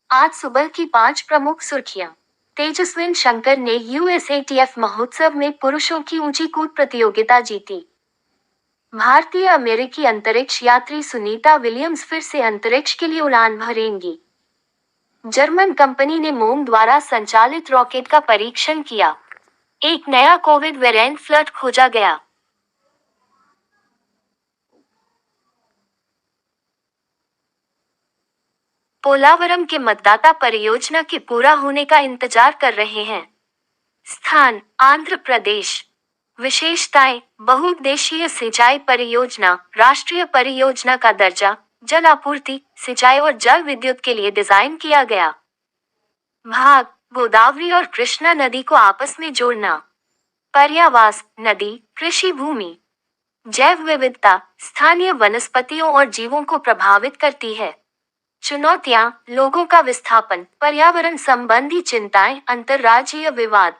आज सुबह की 5 प्रमुख सुर्खियां। तेजस्विन शंकर ने यूएसएटीएफ महोत्सव में पुरुषों की ऊंची कूद प्रतियोगिता जीती। भारतीय अमेरिकी अंतरिक्ष यात्री सुनीता विलियम्स फिर से अंतरिक्ष के लिए उड़ान भरेंगी। जर्मन कंपनी ने मोम द्वारा संचालित रॉकेट का परीक्षण किया। एक नया कोविड वेरिएंट फ्लड खोजा गया। पोलावरम के मतदाता परियोजना के पूरा होने का इंतजार कर रहे हैं। स्थान आंध्र प्रदेश। विशेषताएं बहुउद्देशीय सिंचाई परियोजना, राष्ट्रीय परियोजना का दर्जा, जल आपूर्ति, सिंचाई और जल विद्युत के लिए डिजाइन किया गया। भाग गोदावरी और कृष्णा नदी को आपस में जोड़ना। पर्यावास नदी, कृषि भूमि, जैव विविधता, स्थानीय वनस्पतियों और जीवों को प्रभावित करती है। चुनौतियां लोगों का विस्थापन, पर्यावरण संबंधी चिंताएं, अंतर्राज्यीय विवाद।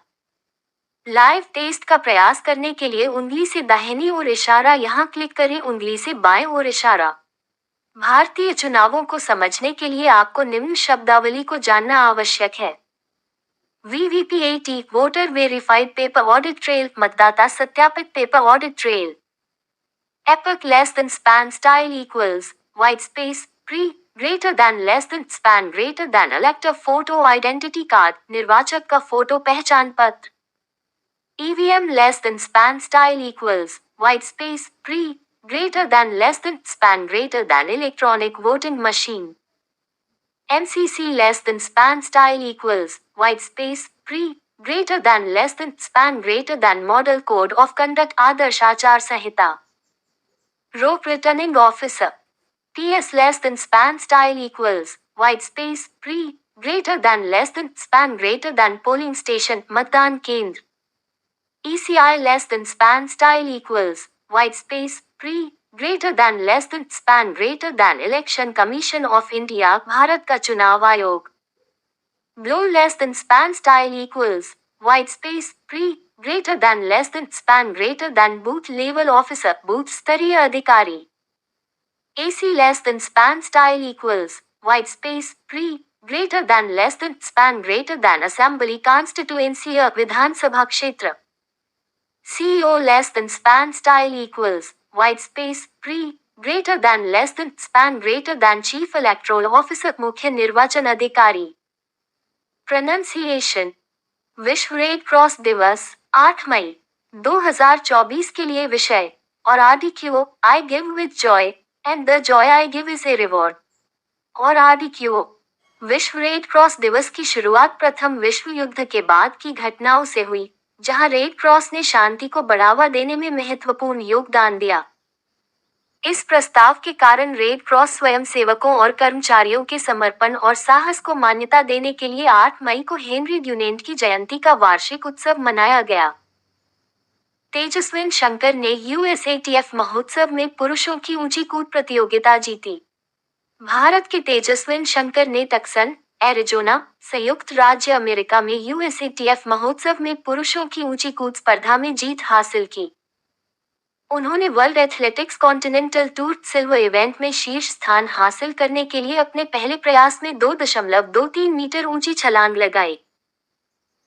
लाइव टेस्ट का प्रयास करने के लिए उंगली से दाहिनी ओर इशारा, यहाँ क्लिक करें, उंगली से बाएं ओर इशारा। भारतीय चुनावों को समझने के लिए आपको निम्न शब्दावली को जानना आवश्यक है। VVPAT voter verified paper audit trail, मतदाता सत्यापित paper audit trail. EPIC less than span style equals white space pre greater than less than span greater than elector photo identity card, निर्वाचक का फोटो पहचान पत्र। EVM less than span style equals white space pre greater than less than span greater than electronic voting machine. MCC less than span style equals white space pre greater than less than span greater than model code of conduct आदर्श आचार संहिता। Rope returning officer TS less than span style equals white space pre greater than less than span greater than polling station मतदान केंद्र। ECI less than span style equals white space pre greater than less than span greater than election commission of India Bharat का चुनाव आयोग। Blow less than span style equals white space pre greater than less than span greater than booth level officer booth स्तरीय अधिकारी। AC less than span style equals white space pre greater than less than span greater than assembly constituency विधानसभा क्षेत्र। CEO less than span style equals white space pre greater than less than span greater than chief electoral officer मुख्य निर्वाचन अधिकारी। Pronunciation विश्व red cross दिवस 8 मई 2024 के लिए विषय और आदिक्यो I give with joy and the joy I give is a reward. और आदिक्यो विश्व रेड क्रॉस दिवस की शुरुआत प्रथम विश्व युद्ध के बाद की घटनाओं से हुई, जहां रेड क्रॉस ने शांति को बढ़ावा देने में महत्वपूर्ण योगदान दिया। इस प्रस्ताव के कारण रेड क्रॉस स्वयंसेवकों और कर्मचारियों के समर्पण और साहस को मान्यता देने के लिए 8 मई को हेनरी ड्यूनेंट की जयंती का वार्षिक उत्सव मनाया गया। तेजस्विन शंकर ने यूएसएटीएफ महोत्सव में पुरुषों की ऊंची कूद प्रतियोगिता जीती। भारत के तेजस्विन शंकर ने टक्सन, एरिजोना, संयुक्त राज्य अमेरिका में यूएसएटीएफ महोत्सव में पुरुषों की ऊंची कूद स्पर्धा में जीत हासिल की। उन्होंने world athletics continental tour silver event में शीर्ष स्थान हासिल करने के लिए अपने पहले प्रयास में 2.23 मीटर ऊंची छलांग लगाई।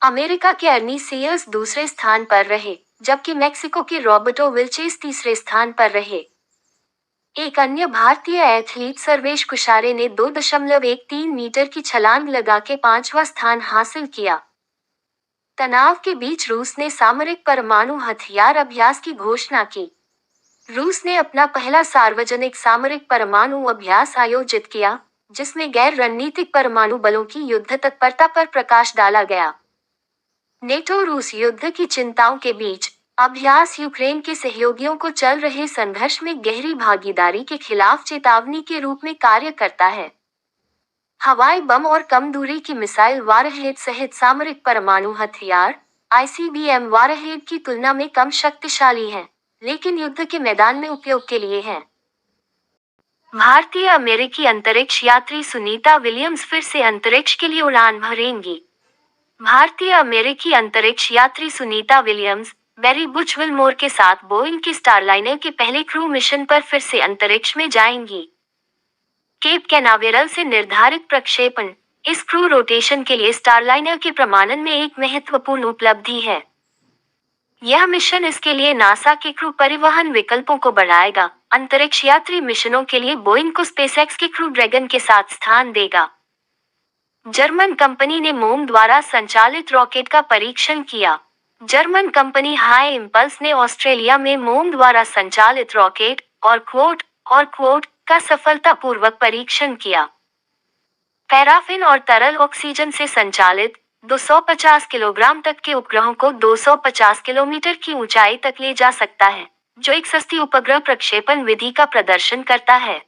अमेरिका के अर्नी सीयर्स दूसरे स्थान पर रहे, जबकि मेक्सिको के रॉबर्टो विल्चेस तीसरे स्थान पर रहे। एक अन्य भारतीय एथलीट सर्वेश कुशारे ने 2.13 मीटर की छलांग लगा के 5वां स्थान हासिल किया। तनाव के बीच रूस ने सामरिक परमाणु हथियार अभ्यास की घोषणा की। रूस ने अपना पहला सार्वजनिक सामरिक परमाणु अभ्यास आयोजित किया, जिसमें गैर रणनीतिक परमाणु बलों की युद्ध तत्परता पर प्रकाश डाला गया। नेटो रूस युद्ध की चिंताओं के बीच अभ्यास यूक्रेन के सहयोगियों को चल रहे संघर्ष में गहरी भागीदारी के खिलाफ चेतावनी के रूप में कार्य करता है। हवाई बम और कम दूरी की मिसाइल वारहेड सहित सामरिक परमाणु हथियार ICBM वारहेड की तुलना में कम शक्तिशाली हैं, लेकिन युद्ध के मैदान में उपयोग के लिए हैं। भारतीय अमेरिकी अंतरिक्ष यात्री सुनीता विलियम्स फिर से अंतरिक्ष के लिए उड़ान भरेंगी। भारतीय अमेरिकी अंतरिक्ष यात्री सुनीता विलियम्स बैरी बुच विलमोर के साथ बोइंग की स्टारलाइनर के पहले क्रू मिशन पर फिर से अंतरिक्ष में जाएंगी। केप कैनावेरल से निर्धारित प्रक्षेपण इस क्रू रोटेशन के लिए स्टारलाइनर के प्रमाणन में एक महत्वपूर्ण उपलब्धि है। यह मिशन इसके लिए नासा के क्रू परिवहन विकल्पों को बढ़ाएगा, अंतरिक्ष यात्री मिशनों के लिए बोइंग को स्पेसएक्स के क्रू ड्रैगन के साथ स्थान देगा। जर्मन कंपनी ने मोम द्वारा संचालित रॉकेट का परीक्षण किया। जर्मन कंपनी हाई इम्पल्स ने ऑस्ट्रेलिया में मोम द्वारा संचालित रॉकेट और क्वोट का सफलतापूर्वक परीक्षण किया। पैराफिन और तरल ऑक्सीजन से संचालित 250 किलोग्राम तक के उपग्रहों को 250 किलोमीटर की ऊंचाई तक ले जा सकता है, जो एक सस्ती उपग्रह प्रक्षेपण विधि का प्रदर्शन करता है।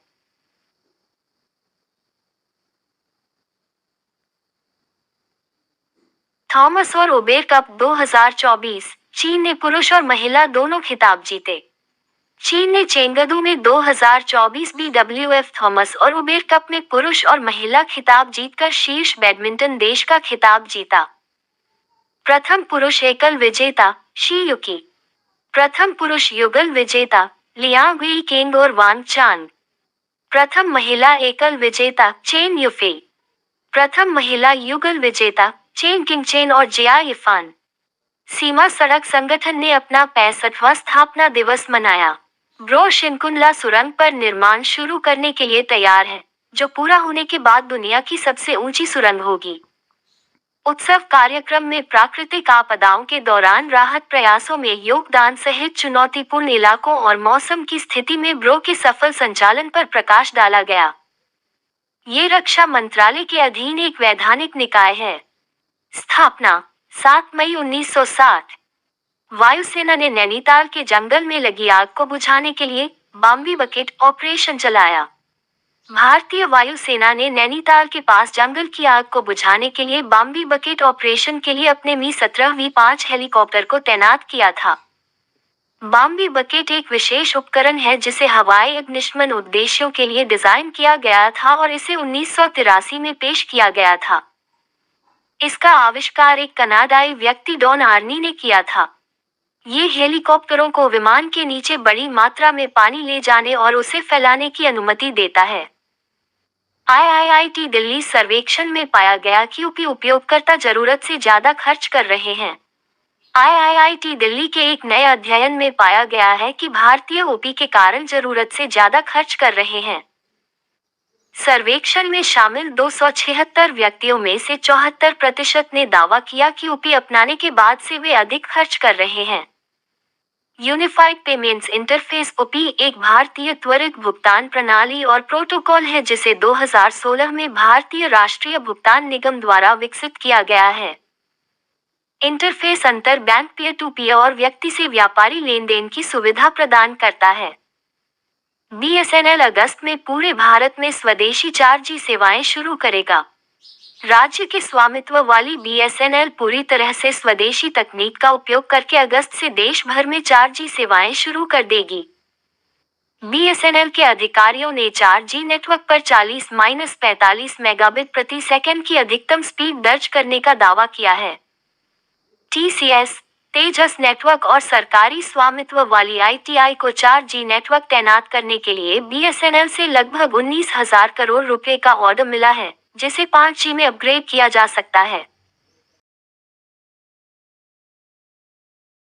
थॉमस और उबेर कप 2024, चीन ने पुरुष और महिला दोनों खिताब जीते। चीन ने चेंगदू में 2024 BWF थॉमस और उबेर कप में पुरुष और महिला खिताब जीतकर शीर्ष बैडमिंटन देश का खिताब जीता। प्रथम पुरुष एकल विजेता शी युकी, प्रथम पुरुष युगल विजेता लियांग वीकेंग और वांग चान, प्रथम महिला एकल विजेता चेन युफे, प्रथम महिला युगल विजेता चेन किंगचेन और जिया इफान। सीमा सड़क संगठन ने अपना 65वां स्थापना दिवस मनाया। ब्रो शिनकुनला सुरंग पर निर्माण शुरू करने के लिए तैयार है, जो पूरा होने के बाद दुनिया की सबसे ऊंची सुरंग होगी। उत्सव कार्यक्रम में प्राकृतिक आपदाओं के दौरान राहत प्रयासों में योगदान सहित चुनौतीपूर्ण इलाकों और मौसम की स्थिति में ब्रो के सफल संचालन पर प्रकाश डाला गया। ये रक्षा मंत्रालय के अधीन एक वैधानिक निकाय है। स्थापना 7 मई 1960। वायुसेना ने नैनीताल के जंगल में लगी आग को बुझाने के लिए बॉम्बी बकेट ऑपरेशन चलाया। भारतीय वायुसेना ने नैनीताल के पास जंगल की आग को बुझाने के लिए बॉम्बी बकेट ऑपरेशन के लिए अपने मी-17 V5 हेलीकॉप्टर को तैनात किया था। बॉम्बी बकेट एक विशेष उपकरण है जिसे हवाई अग्निशमन उद्देश्यों के लिए डिजाइन किया गया था और इसे 1983 में पेश किया गया था। इसका आविष्कार एक कनाडाई व्यक्ति डॉन आर्नी ने किया था। ये हेलीकॉप्टरों को विमान के नीचे बड़ी मात्रा में पानी ले जाने और उसे फैलाने की अनुमति देता है। IIIT दिल्ली सर्वेक्षण में पाया गया कि उपयोगकर्ता जरूरत से ज्यादा खर्च कर रहे हैं। IIIT दिल्ली के एक नए अध्ययन में पाया गया है कि भारतीय ओपी के कारण जरूरत से ज्यादा खर्च कर रहे हैं। सर्वेक्षण में शामिल 276 व्यक्तियों में से 74% ने दावा किया कि ओपी अपनाने के बाद से वे अधिक खर्च कर रहे हैं। यूनिफाइड पेमेंट्स इंटरफेस ओपी एक भारतीय त्वरित भुगतान प्रणाली और प्रोटोकॉल है जिसे 2016 में भारतीय राष्ट्रीय भुगतान निगम द्वारा विकसित किया गया है। इंटरफेस अंतर बैंक पीयर टू पीयर और व्यक्ति से व्यापारी लेनदेन की सुविधा प्रदान करता है। BSNL अगस्त में पूरे भारत में स्वदेशी 4G सेवाएं शुरू करेगा। राज्य के स्वामित्व वाली BSNL पूरी तरह से स्वदेशी तकनीक का उपयोग करके अगस्त से देश भर में 4G सेवाएं शुरू कर देगी। BSNL के अधिकारियों ने 4G नेटवर्क पर 40-45 मेगाबिट प्रति सेकंड की अधिकतम स्पीड दर्ज करने का दावा किया है। TCS, तेजस नेटवर्क और सरकारी स्वामित्व वाली ITI को 4G नेटवर्क तैनात करने के लिए BSNL से लगभग 19,000 करोड़ रुपए का ऑर्डर मिला है, जिसे 5G में अपग्रेड किया जा सकता है।